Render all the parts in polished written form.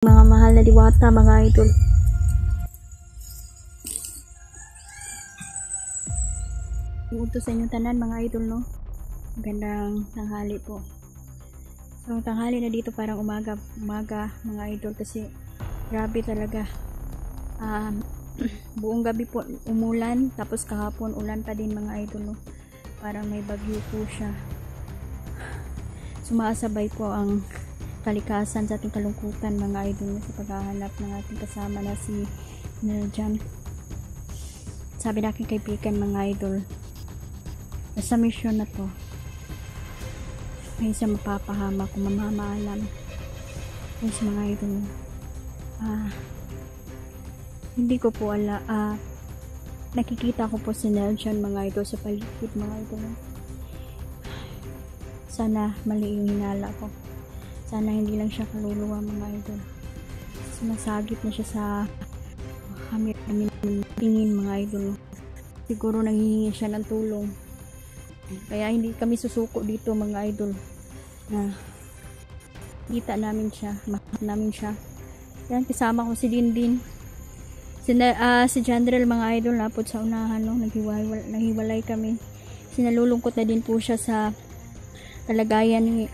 Mga mahal na diwata, mga idol. Iutos sa inyong tanan, mga idol, no? Magandang tanghali po. So, tanghali na dito parang umaga, mga idol, kasi grabe talaga. Buong gabi po umulan, tapos kahapon ulan pa din, mga idol, no? Parang may bagyo po siya. Sumasabay po ang kalikasan sa ating kalungkutan, mga idol, sa paghahanap ng ating kasama na si Neljan. Sabi na aking kaibigan, mga idol, sa mission na to may isang mapapahama kung mamamaalam. Yes, mga idol, hindi ko po nakikita ko po si Neljan, mga idol, sa paligid, mga idol. Sana mali yung hinala ko. Sana hindi lang siya kaluluwa, mga idol. Sumasagip na siya sa kami tingin, mga idol. Siguro nanghihingi siya ng tulong. Kaya hindi kami susuko dito, mga idol, na kita namin siya, mahal namin siya. Yan, kasama ko si Dindin. Si General, mga idol, napod sa unahan, no? Naghiwalay kami. Sinalulungkot na din po siya sa kalagayan ni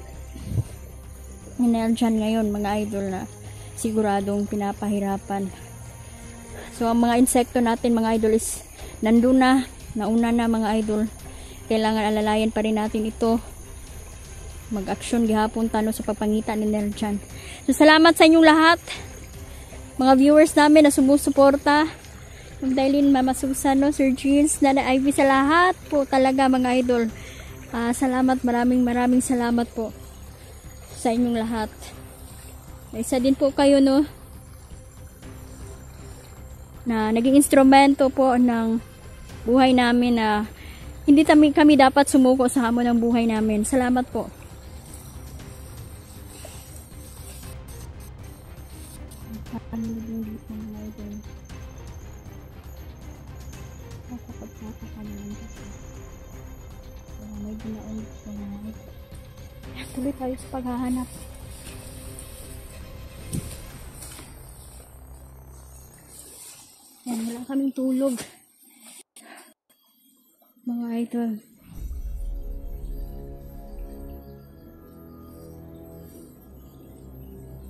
Neljan ngayon, mga idol, na siguradong pinapahirapan. So ang mga insekto natin, mga idol, is nandun na, nauna na, mga idol. Kailangan alalayan pa rin natin ito. Mag-aksyon gihapon tano sa pagpangitan ni Neljan. So salamat sa inyong lahat, mga viewers namin na sumusuporta. Magdailin, Mama Susan, no? Sir Jeans, Nana Ivy, sa lahat po talaga, mga idol. Salamat, maraming salamat po sa inyong lahat. Isa din po kayo, no, na naging instrumento po ng buhay namin, na hindi kami dapat sumuko sa hamon ng buhay namin. Salamat po. Tuloy tayo sa paghahanap. Yan, wala kaming tulog, mga idol.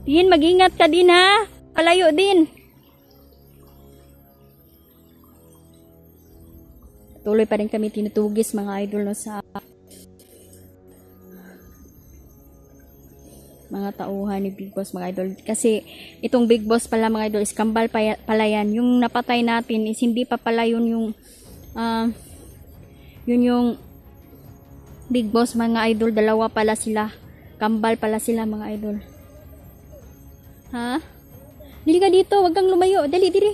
Din, mag-ingat ka din, ha? Palayo din. Tuloy pa rin kami tinutugis, mga idol, no, sa mga tauhan ni Big Boss, mga idol. Kasi itong Big Boss pala, mga idol, is kambal pala yan. Yung napatay natin is hindi pa pala yun yung Big Boss, mga idol. Dalawa pala sila. Kambal pala sila, mga idol. Ha? Dili ka dito, wag kang lumayo. Dali, diri.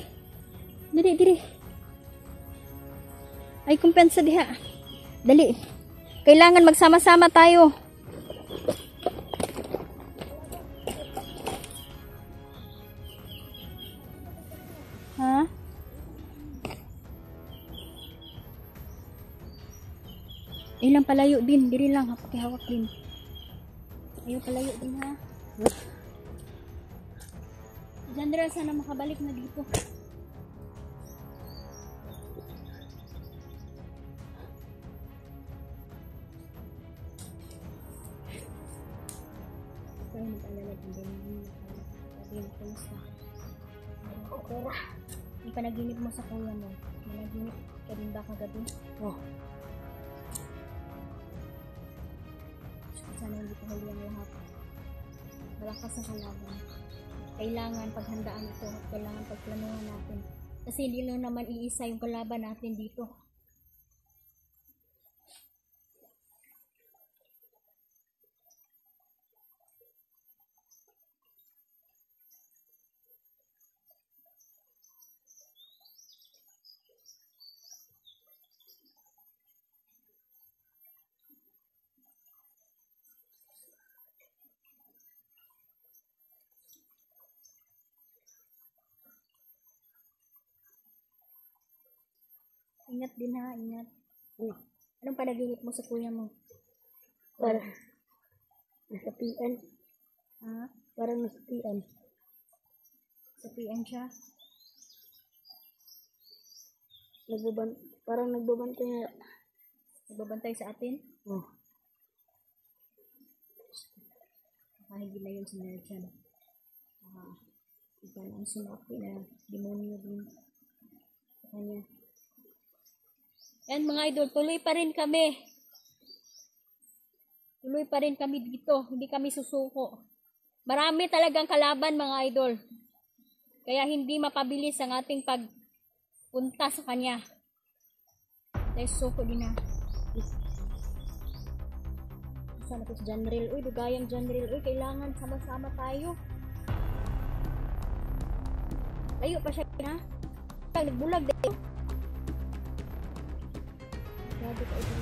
Diri. Ay, kumpensa diha. Dali. Kailangan magsama-sama tayo. Ha? Ilang palayo din, diri lang, pakihawak din. Ayaw palayo din, ha? General, sana makabalik na dito. Kaya mag-alala din yung panaginip mo sa kuya mo. Panaginip ka din ba kagabi? Oh. Sana hindi ko huli ang lahat. Malakas ang kalaban. Kailangan paghandaan ito. Kailangan pagplanuhan natin. Kasi hindi lang naman iisa yung kalaban natin dito. Ingat din, ha, ingat. Anong panaginip mo sa kuya mo? Para nasapian. Ha? Para nasapian. Nagkapian siya. Parang nagbabantay na. Nagbabantay sa atin. Oh. Nakahigil na yun si Nelson. Iba na ang sumapi na demonyo din sa kanya. Yan mga idol, tuloy pa rin kami. Tuloy pa rin kami dito. Hindi kami susuko. Marami talagang kalaban mga idol. Kaya hindi mapabilis ang ating pagpunta sa kanya. Dahil susuko din na. Sana po si John Ril. Uy, dugayang John Ril. Uy, kailangan sama-sama tayo. Layo pa siya na. Nagbulag dito. Grabe ka ito.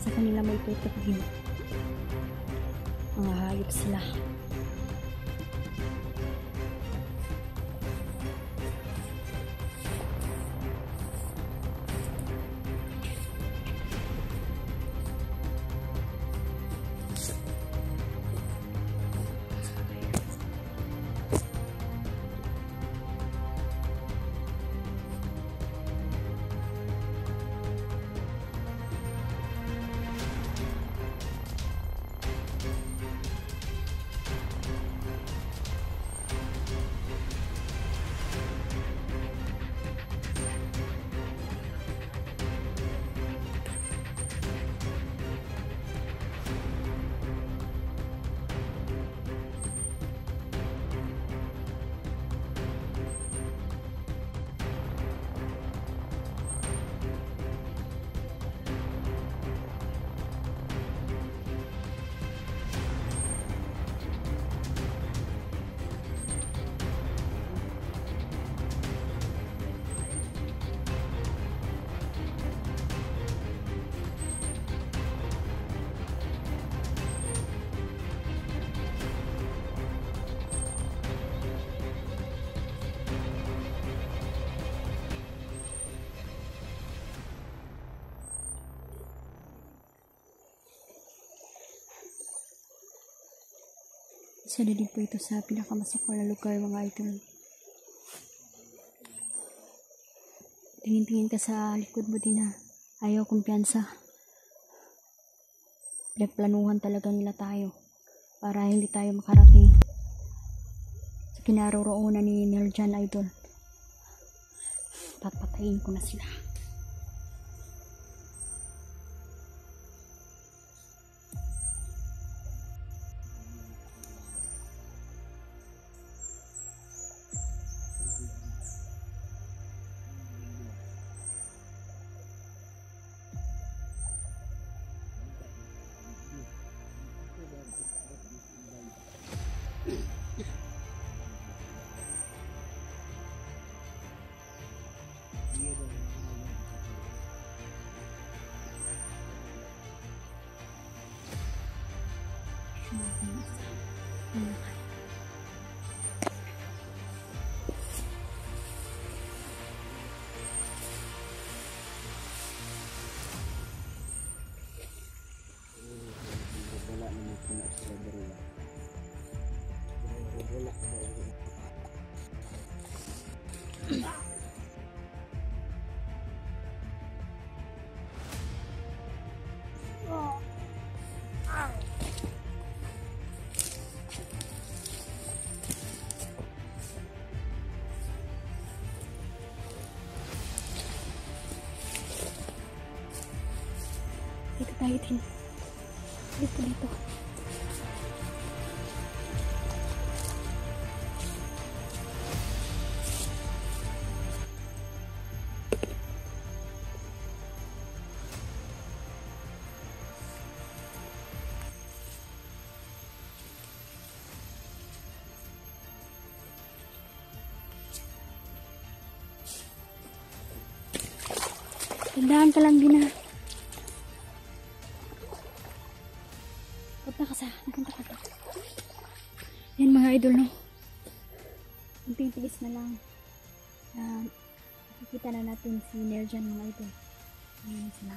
Sa kanila may tutok din. Mga hayop sila. Isa na din po ito sa pinakamasakal na lugar mga idol. Tingin-tingin ka sa likod mo din ha. Ayaw kumpiyansa. Pinagplanuhan talaga nila tayo para hindi tayo makarating sa kinaroroonan ni Neljan idol. Papatayin ko na sila. Dito tayo din. Dito. Tandaan ka lang, Gina. Punta ka sa, napunta ka sa. Yan mga idol, no? Kunting tiis na lang. Nakikita na natin si Nerjan, mga idol. Ayan sila.